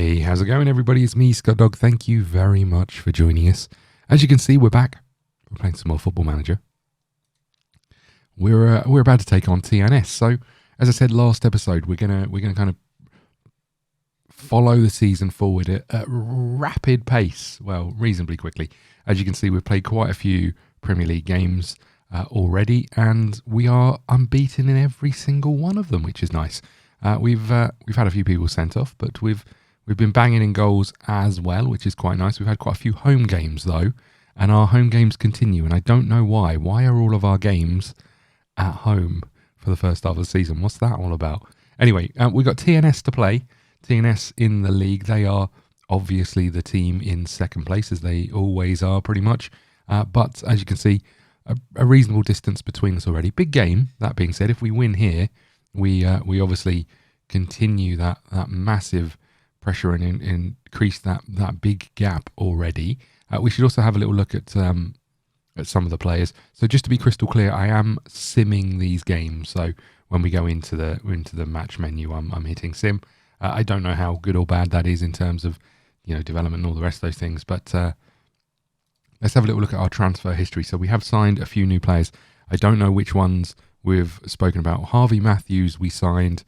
Hey, how's it going, everybody? It's me, ScottDog. Thank you very much for joining us. As you can see, we're back. We're playing some more Football Manager. We're about to take on TNS. So, as I said last episode, we're gonna kind of follow the season forward at a rapid pace. Well, reasonably quickly. As you can see, we've played quite a few Premier League games already, and we are unbeaten in every single one of them, which is nice. We've had a few people sent off, but we've been banging in goals as well, which is quite nice. We've had quite a few home games though, and our home games continue, and I don't know why. Why are all of our games at home for the first half of the season? What's that all about? Anyway, we've got TNS to play. TNS in the league. They are obviously the team in second place, as they always are pretty much. But as you can see, a reasonable distance between us already. Big game. That being said, if we win here, we obviously continue that massive pressure and increase that big gap already. We should also have a little look at some of the players. So just to be crystal clear, I am simming these games. So when we go into the match menu, I'm hitting sim. I don't know how good or bad that is in terms of development and all the rest of those things. But let's have a little look at our transfer history. So we have signed a few new players. I don't know which ones we've spoken about. Harvey Matthews we signed.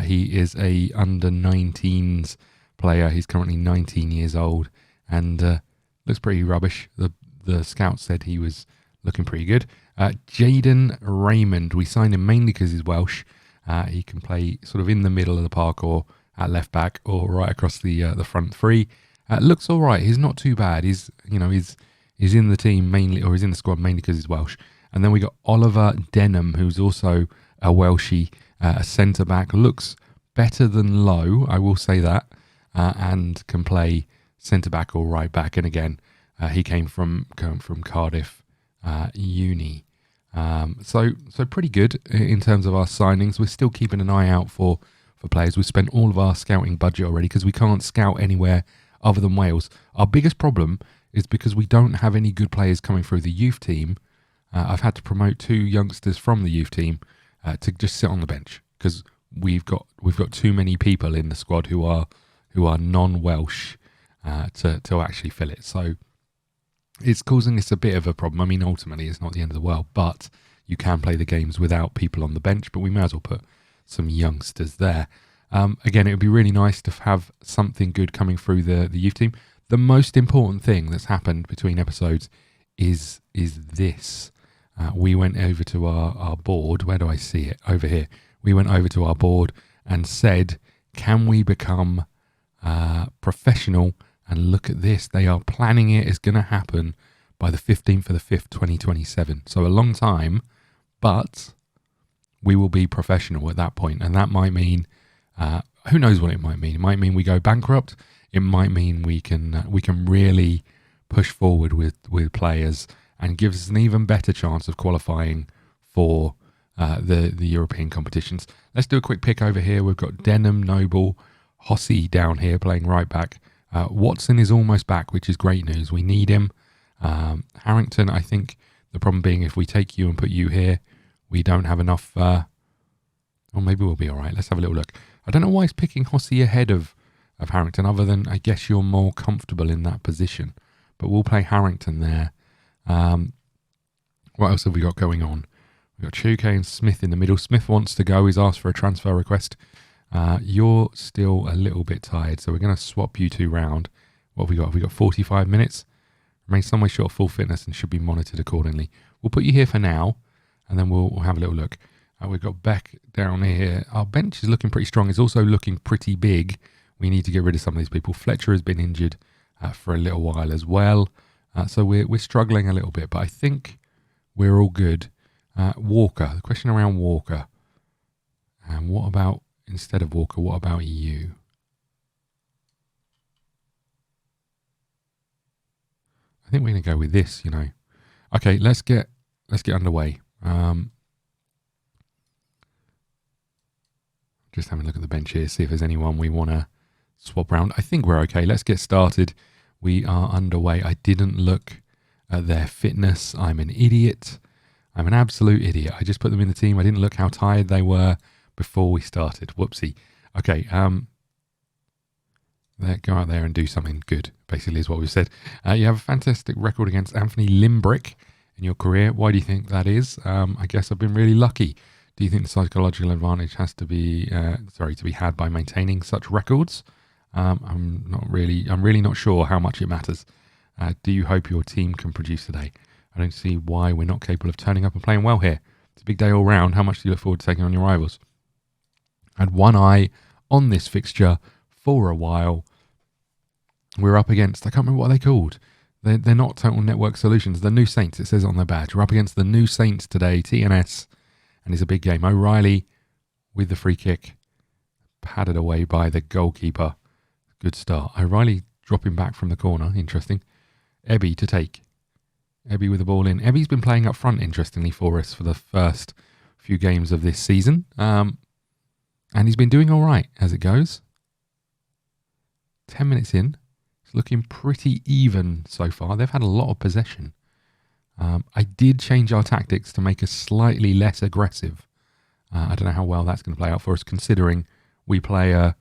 He is a under 19s player. He's currently 19 years old and looks pretty rubbish. The scout said he was looking pretty good. Jaden Raymond, we signed him mainly because he's Welsh. He can play sort of in the middle of the park or at left back or right across the front three. Looks all right. He's not too bad. He's in the team mainly, or he's in the squad mainly because he's Welsh. And then we got Oliver Denham, who's also a Welshie, a centre back. Looks better than Lowe, I will say that, and can play centre back or right back. And again, he came from Cardiff Uni. So pretty good in terms of our signings. We're still keeping an eye out for players. We've spent all of our scouting budget already because we can't scout anywhere other than Wales. Our biggest problem is because we don't have any good players coming through the youth team. I've had to promote 2 youngsters from the youth team to just sit on the bench because we've got too many people in the squad who are non-Welsh to actually fill it. So it's causing us a bit of a problem. I mean, ultimately, it's not the end of the world, but you can play the games without people on the bench. But we may as well put some youngsters there. Again, it would be really nice to have something good coming through the youth team. The most important thing that's happened between episodes is this. We went over to our board. Where do I see it? Over here. We went over to our board and said, can we become professional? And look at this. They are planning it. It's going to happen by the 15th of the 5th, 2027. So a long time, but we will be professional at that point. And that might mean, who knows what it might mean. It might mean we go bankrupt. It might mean we can really push forward with players and gives us an even better chance of qualifying for the European competitions. Let's do a quick pick over here. We've got Denham, Noble, Hossey down here playing right back. Watson is almost back, which is great news. We need him. Harrington, I think the problem being if we take you and put you here, we don't have enough. Or maybe we'll be all right. Let's have a little look. I don't know why he's picking Hossey ahead of Harrington, other than I guess you're more comfortable in that position. But we'll play Harrington there. What else have we got going on? We've got Chuke and Smith in the middle. Smith wants to go. He's asked for a transfer request. You're still a little bit tired, so we're going to swap you 2 round. What have we got? Have we got 45 minutes? Remain some way short of full fitness and should be monitored accordingly. We'll put you here for now, and then we'll have a little look. We've got Beck down here. Our bench is looking pretty strong. It's also looking pretty big. We need to get rid of some of these people. Fletcher has been injured for a little while as well. So we're struggling a little bit, but I think we're all good. Walker, the question around Walker. And what about, instead of Walker, what about you? I think we're going to go with this, Okay, let's get underway. Just having a look at the bench here, see if there's anyone we want to swap around. I think we're okay. Let's get started. We are underway. I didn't look at their fitness. I'm an idiot. I'm an absolute idiot. I just put them in the team. I didn't look how tired they were before we started. Whoopsie. Okay. Go out there and do something good, basically, is what we've said. You have a fantastic record against Anthony Limbrick in your career. Why do you think that is? I guess I've been really lucky. Do you think the psychological advantage has to be, to be had by maintaining such records? I'm really not sure how much it matters. Do you hope your team can produce today? I don't see why we're not capable of turning up and playing well here. It's a big day all round. How much do you look forward to taking on your rivals? I had one eye on this fixture for a while. We're up against, I can't remember what they're called. They're not Total Network Solutions. The New Saints, it says on their badge. We're up against the New Saints today, TNS, and it's a big game. O'Reilly with the free kick, padded away by the goalkeeper. Good start. O'Reilly dropping back from the corner. Interesting. Ebby to take. Ebby with the ball in. Ebby's been playing up front, interestingly, for us for the first few games of this season. And he's been doing all right as it goes. 10 minutes in. It's looking pretty even so far. They've had a lot of possession. I did change our tactics to make us slightly less aggressive. I don't know how well that's going to play out for us, considering we play a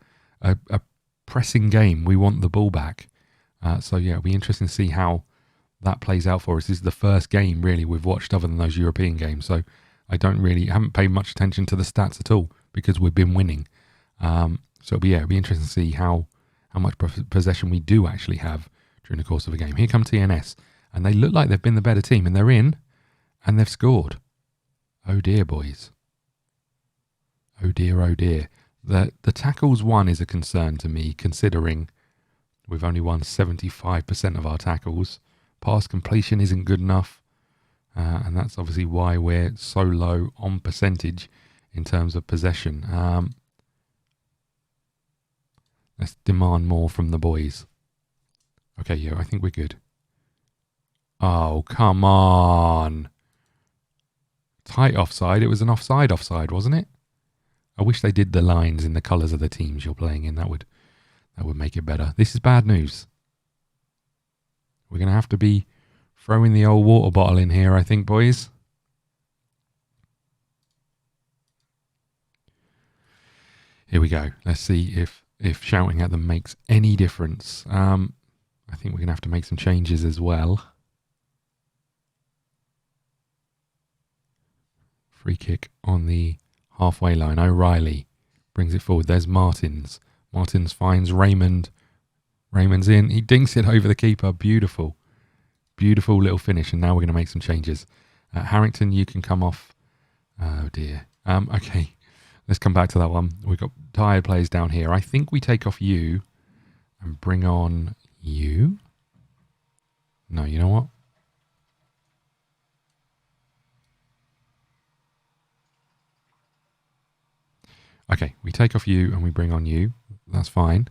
pressing game. We want the ball back. So yeah, it'll be interesting to see how that plays out for us. This is the first game really we've watched other than those European games. So I haven't paid much attention to the stats at all because we've been winning. So it'll be interesting to see how much possession we do actually have during the course of a game. Here come TNS, and they look like they've been the better team, and they're in, and they've scored. Oh dear, boys. Oh dear, oh dear. The tackles won is a concern to me, considering we've only won 75% of our tackles. Pass completion isn't good enough, and that's obviously why we're so low on percentage in terms of possession. Let's demand more from the boys. Okay, yeah, I think we're good. Oh, come on. Tight offside. It was an offside, wasn't it? I wish they did the lines in the colours of the teams you're playing in. That would make it better. This is bad news. We're going to have to be throwing the old water bottle in here, I think, boys. Here we go. Let's see if shouting at them makes any difference. I think we're going to have to make some changes as well. Free kick on the halfway line. O'Reilly brings it forward. There's Martins. Martins finds Raymond. Raymond's in. He dinks it over the keeper. Beautiful. Beautiful little finish. And now we're going to make some changes. Harrington, you can come off. Oh, dear. Okay. Let's come back to that one. We've got tired players down here. I think we take off you and bring on you. No, you know what? Okay, we take off you and we bring on you. That's fine.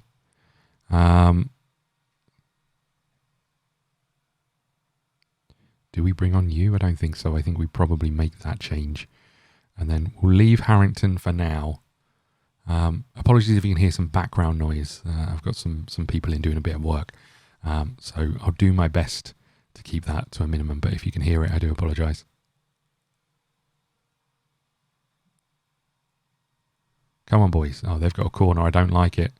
Do we bring on you? I don't think so. I think we probably make that change. And then we'll leave Harrington for now. Apologies if you can hear some background noise. I've got some people in doing a bit of work. So I'll do my best to keep that to a minimum. But if you can hear it, I do apologise. Come on, boys. Oh, they've got a corner. I don't like it.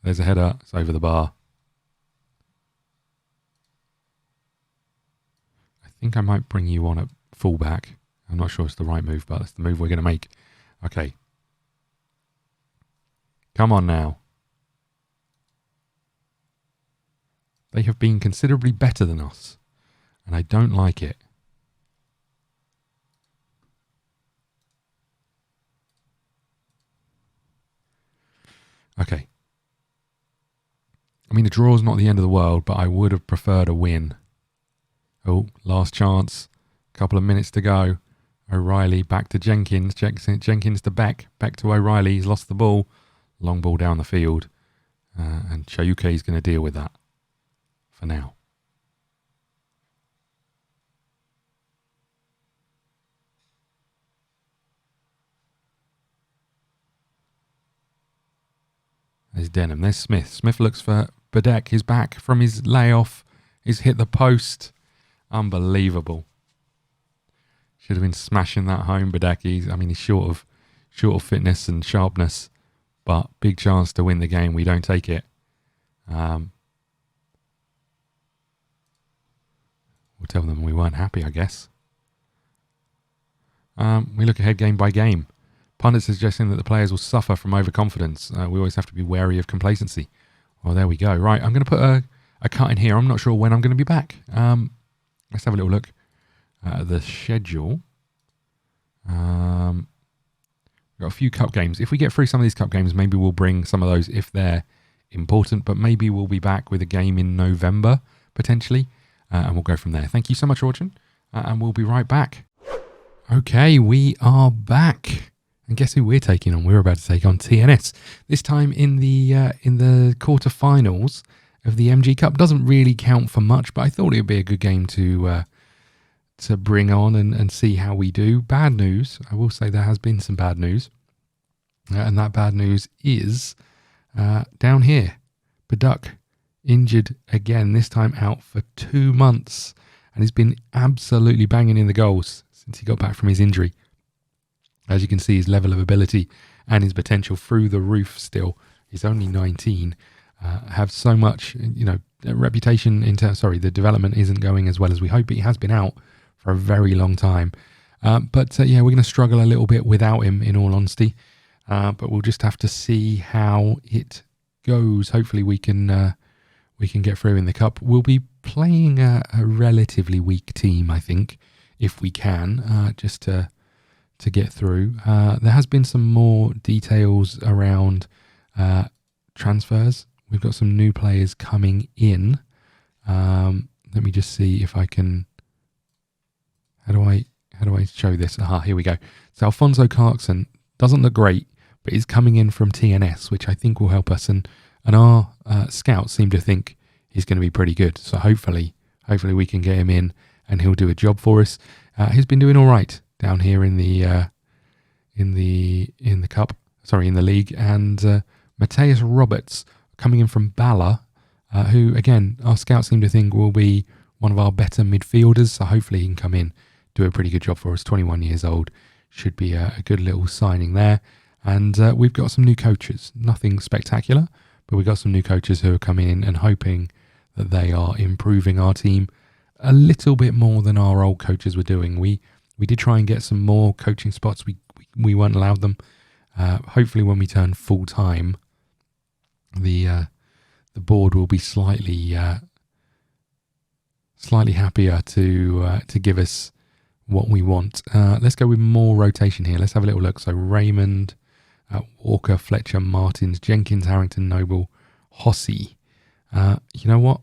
There's a header. It's over the bar. I think I might bring you on at fullback. I'm not sure it's the right move, but it's the move we're going to make. Okay. Come on now. They have been considerably better than us, and I don't like it. Okay. I mean, the draw's not the end of the world, but I would have preferred a win. Oh, last chance. Couple of minutes to go. O'Reilly back to Jenkins. Jenkins to Beck. Beck to O'Reilly. He's lost the ball. Long ball down the field. And Chayuke is going to deal with that for now. There's Denham. There's Smith. Smith looks for Bedeck. He's back from his layoff. He's hit the post. Unbelievable. Should have been smashing that home, Bedeck. He's short of fitness and sharpness, but big chance to win the game. We don't take it. We'll tell them we weren't happy, I guess. We look ahead game by game. Pundits suggesting that the players will suffer from overconfidence. We always have to be wary of complacency. Well, there we go. Right, I'm going to put a cut in here. I'm not sure when I'm going to be back. Let's have a little look at the schedule. We've got a few cup games. If we get through some of these cup games, maybe we'll bring some of those if they're important. But maybe we'll be back with a game in November, potentially. And we'll go from there. Thank you so much for watching. And we'll be right back. Okay, we are back. And guess who we're taking on? We're about to take on TNS. This time in the quarterfinals of the MG Cup. Doesn't really count for much, but I thought it would be a good game to bring on and see how we do. Bad news. I will say there has been some bad news. And that bad news is down here. Paduk injured again, this time out for 2 months. And he's been absolutely banging in the goals since he got back from his injury. As you can see, his level of ability and his potential through the roof still. He's only 19. Have so much, reputation in terms, the development isn't going as well as we hope, but he has been out for a very long time. But we're going to struggle a little bit without him, in all honesty. But we'll just have to see how it goes. Hopefully we can get through in the cup. We'll be playing a relatively weak team, I think, if we can, just to get through. There has been some more details around transfers. We've got some new players coming in. Let me just see if I can. How do I show this? Aha, here we go. So Alfonso Clarkson doesn't look great, but he's coming in from TNS, which I think will help us. And our scouts seem to think he's going to be pretty good. So hopefully we can get him in and he'll do a job for us. He's been doing all right down here in the league. And Mateus Roberts coming in from Bala, who again our scouts seem to think will be one of our better midfielders. So hopefully he can come in, do a pretty good job for us. 21 years old, should be a good little signing there. And we've got some new coaches. Nothing spectacular, but we've got some new coaches who are coming in and hoping that they are improving our team a little bit more than our old coaches were doing. We did try and get some more coaching spots. We weren't allowed them. Hopefully when we turn full time, the board will be slightly happier to give us what we want. Let's go with more rotation here. Let's have a little look. So Raymond, Walker, Fletcher, Martins, Jenkins, Harrington, Noble, Hossie. You know what?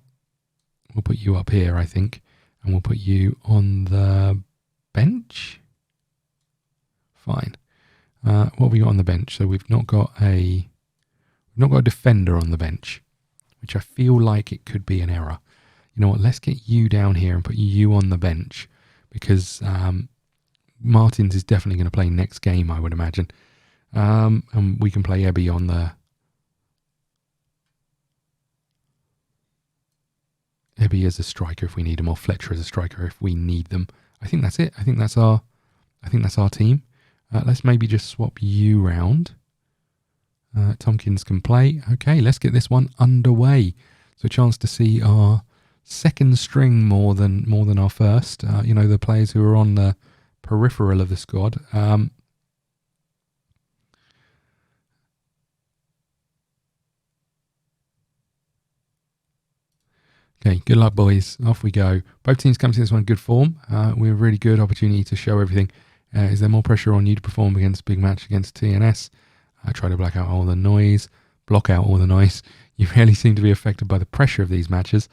We'll put you up here, I think, and we'll put you on the bench. Fine. What have we got on the bench? So we've not got a defender on the bench, which I feel like it could be an error. You know what? Let's get you down here and put you on the bench, because Martins is definitely going to play next game, I would imagine. And we can play Ebby on Ebby as a striker if we need him, or Fletcher as a striker if we need them. I think that's it. I think that's our team. Let's maybe just swap you round. Tompkins can play. Okay, let's get this one underway. So a chance to see our second string more than our first. The players who are on the peripheral of the squad. Okay, good luck, boys. Off we go. Both teams come to this one in good form. We have a really good opportunity to show everything. Is there more pressure on you to perform against a big match against TNS? Try to block out all the noise. You really seem to be affected by the pressure of these matches.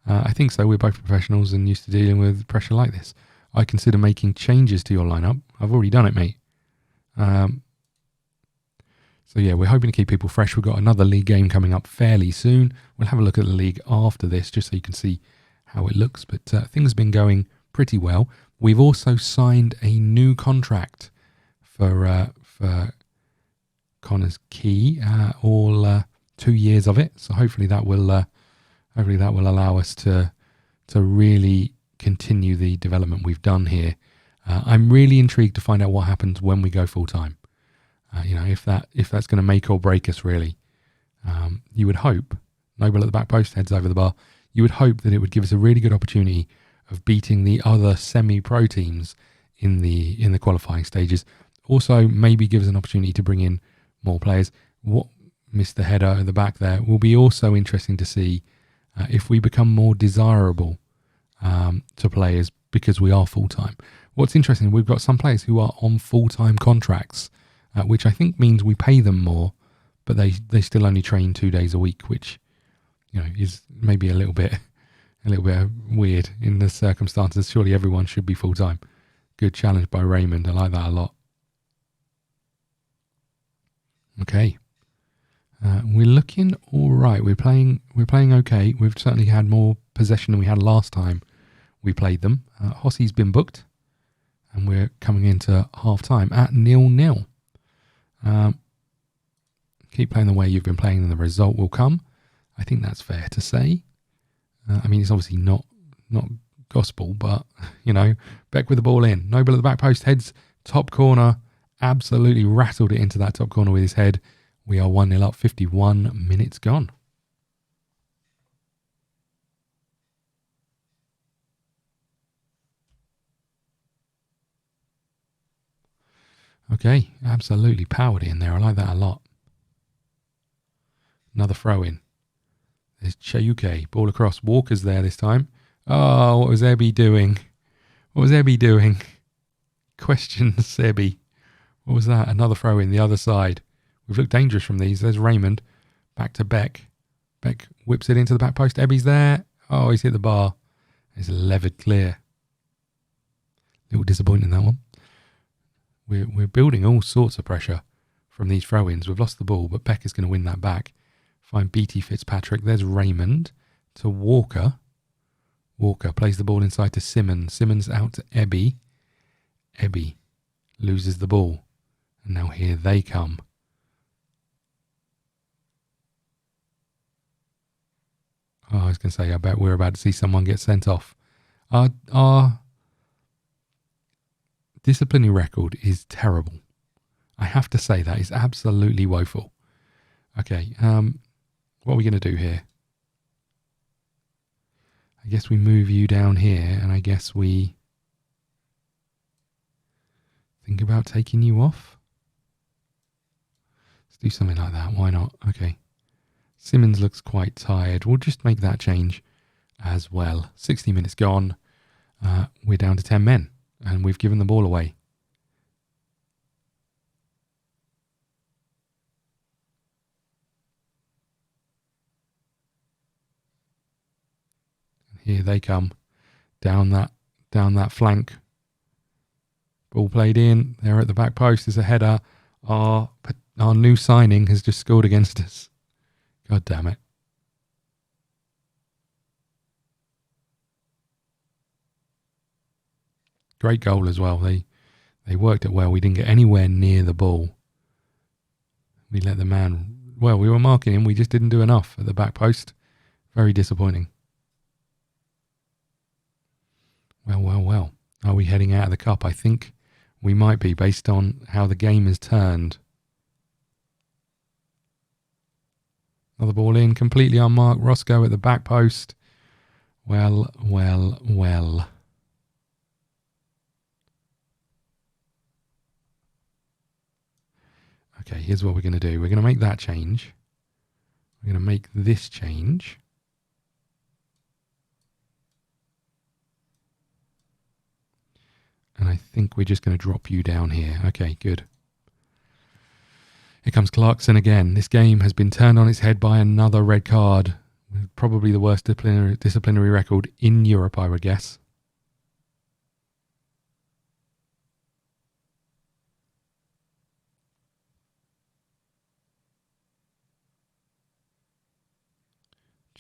I think so. We're both professionals and used to dealing with pressure like this. I consider making changes to your lineup. I've already done it, mate. So yeah, we're hoping to keep people fresh. We've got another league game coming up fairly soon. We'll have a look at the league after this, just so you can see how it looks. But things have been going pretty well. We've also signed a new contract for Connah's Quay, all 2 years of it. So hopefully that will allow us to really continue the development we've done here. I'm really intrigued to find out what happens when we go full time. If that's going to make or break us, really. You would hope Noble at the back post, heads over the bar. You would hope that it would give us a really good opportunity of beating the other semi-pro teams in the qualifying stages. Also, maybe give us an opportunity to bring in more players. What missed the header at the back there will be also interesting to see if we become more desirable to players because we are full-time. What's interesting, we've got some players who are on full-time contracts, which I think means we pay them more, but they still only train 2 days a week, which is maybe a little bit weird in the circumstances. Surely everyone should be full-time. Good challenge by Raymond. I like that a lot. Okay. We're looking all right. We're playing okay. We've certainly had more possession than we had last time we played them. Hossie's been booked, and we're coming into half-time at 0-0. Keep playing the way you've been playing and the result will come. I think that's fair to say. I mean, it's obviously not gospel, but, Beck with the ball in. Noble at the back post, heads top corner. Absolutely rattled it into that top corner with his head. We are 1-0 up, 51 minutes gone. Okay, absolutely powered in there. I like that a lot. Another throw in. There's Chayuke. Ball across. Walker's there this time. Oh, what was Ebby doing? Questions, Ebby. What was that? Another throw in the other side. We've looked dangerous from these. There's Raymond. Back to Beck. Beck whips it into the back post. Ebby's there. Oh, he's hit the bar. It's levered clear. A little disappointing, that one. We're building all sorts of pressure from these throw-ins. We've lost the ball, but Beck is going to win that back. Find BT Fitzpatrick. There's Raymond to Walker. Walker plays the ball inside to Simmons. Simmons out to Ebby. Ebby loses the ball. And now here they come. Oh, I was going to say, I bet we're about to see someone get sent off. Our disciplinary record is terrible. I have to say that. It's absolutely woeful. Okay, what are we going to do here? I guess we move you down here, and I guess we think about taking you off. Let's do something like that. Why not? Okay. Simmons looks quite tired. We'll just make that change as well. 60 minutes gone. We're down to 10 men, and we've given the ball away. Here they come down that flank. Ball played in. They're at the back post. There's a header. Our new signing has just scored against us. God damn it. Great goal as well. They worked it well. We didn't get anywhere near the ball. We let the man... Well, we were marking him. We just didn't do enough at the back post. Very disappointing. Well. Are we heading out of the cup? I think we might be, based on how the game has turned. Another ball in, completely unmarked. Roscoe at the back post. Well. Okay, here's what we're going to do. We're going to make that change. We're going to make this change. And I think we're just going to drop you down here. Okay, good. Here comes Clarkson again. This game has been turned on its head by another red card. Probably the worst disciplinary record in Europe, I would guess.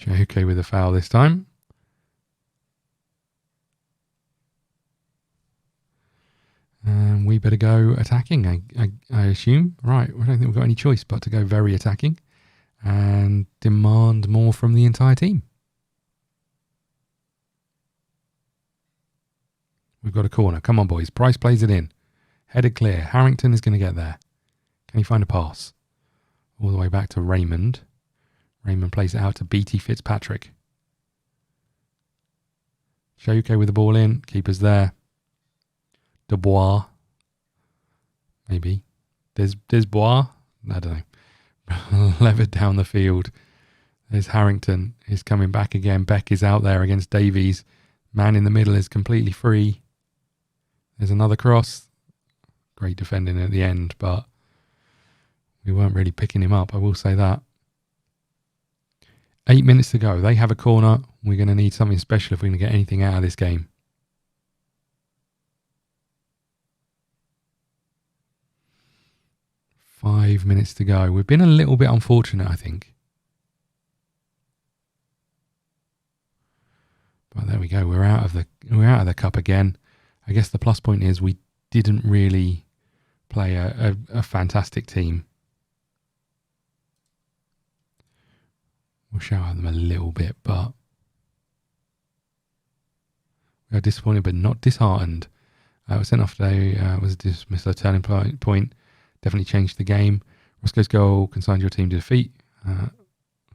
Okay with the foul this time. And we better go attacking, I assume. Right, I don't think we've got any choice but to go very attacking and demand more from the entire team. We've got a corner. Come on, boys. Price plays it in. Headed clear. Harrington is going to get there. Can he find a pass? All the way back to Raymond. Raymond plays it out to BT Fitzpatrick. Shoke with the ball in. Keeper's there. Dubois. Maybe. Desbois? I don't know. Levered down the field. There's Harrington. He's coming back again. Beck is out there against Davies. Man in the middle is completely free. There's another cross. Great defending at the end, but we weren't really picking him up, I will say that. 8 minutes to go. They have a corner. We're going to need something special if we're going to get anything out of this game. Five minutes to go. We've been a little bit unfortunate, I think. But there we go. We're out of the cup again. I guess the plus point is we didn't really play a fantastic team. We'll shout at them a little bit, but we are disappointed but not disheartened. Was sent off today, was dismissed a turning point. Definitely changed the game. Roscoe's goal consigned your team to defeat.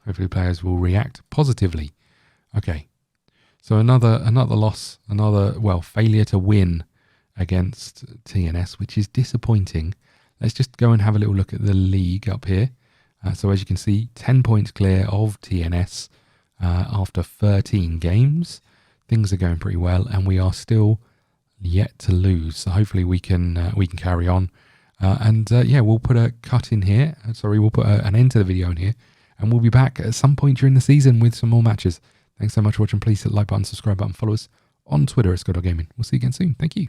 Hopefully players will react positively. Okay, so another loss, failure to win against TNS, which is disappointing. Let's just go and have a little look at the league up here. So as you can see, 10 points clear of TNS after 13 games. Things are going pretty well, and we are still yet to lose. So hopefully we can carry on. We'll put a cut in here. We'll put an end to the video in here, and we'll be back at some point during the season with some more matches. Thanks so much for watching. Please hit the like button, subscribe button, follow us on Twitter at ScottDogGaming. We'll see you again soon. Thank you.